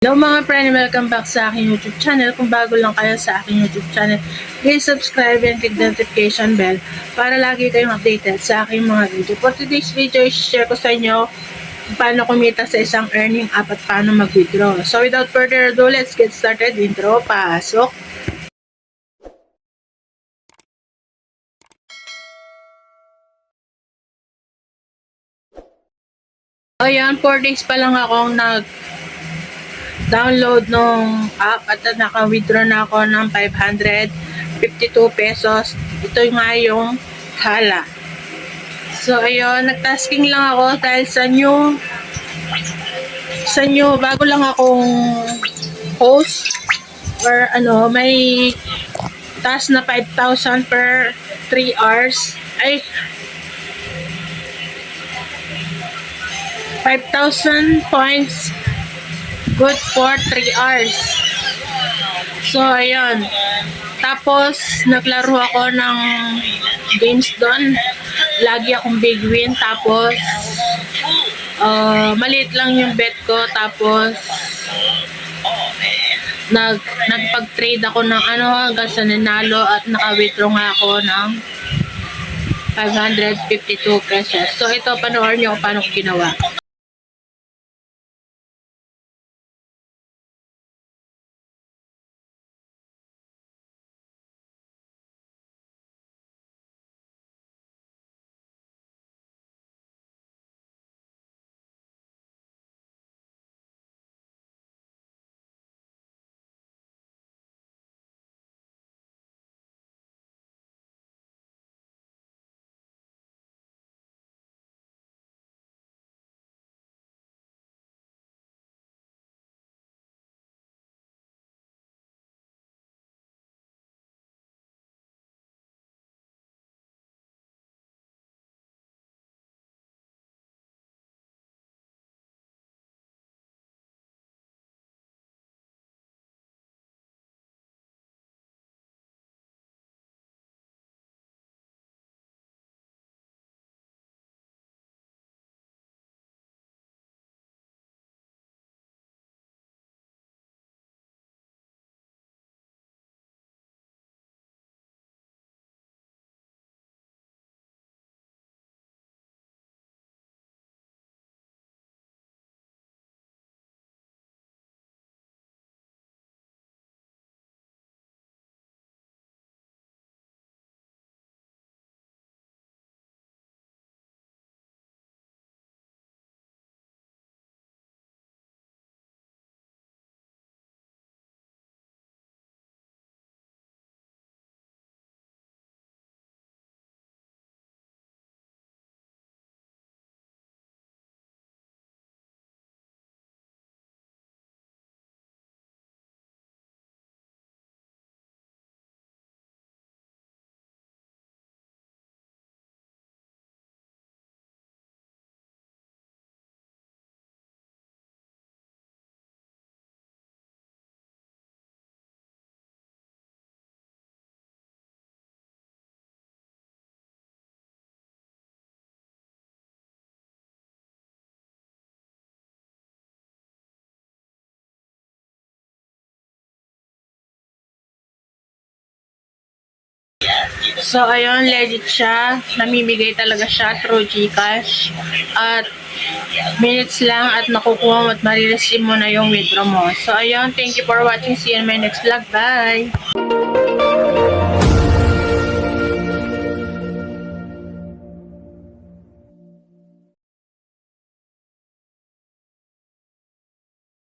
Hello mga friend, welcome back sa aking YouTube channel. Kung bago lang kayo sa aking YouTube channel, please subscribe and click the notification bell para lagi kayong updated sa aking mga video. For today's video, share ko sa inyo kung paano kumita sa isang earning app at paano mag-withdraw. So without further ado, let's get started. Intro, pasok! Ayan, 4 days pa lang akong download nung app at naka-withdraw na ako ng 552 pesos. Ito nga yung hala. So, ayun, nag-tasking lang ako dahil sa new, bago lang akong host or may task na 5,000 per 3 hours. Ay, 5,000 points good for 3 hours. So, ayun. Tapos, naglaro ako ng games doon. Lagi akong big win. Tapos, maliit lang yung bet ko. Tapos, nagpag-trade ako ng hanggang sa nanalo at naka-withdraw nga ako ng 552 pesos. So, ito, panoorin nyo kung paano ko ginawa. So, ayun, legit siya. Namimigay talaga siya through GCash. At minutes lang at nakukuha mo at marireceive mo na yung withdraw mo. So, ayun, thank you for watching. See you in my next vlog. Bye!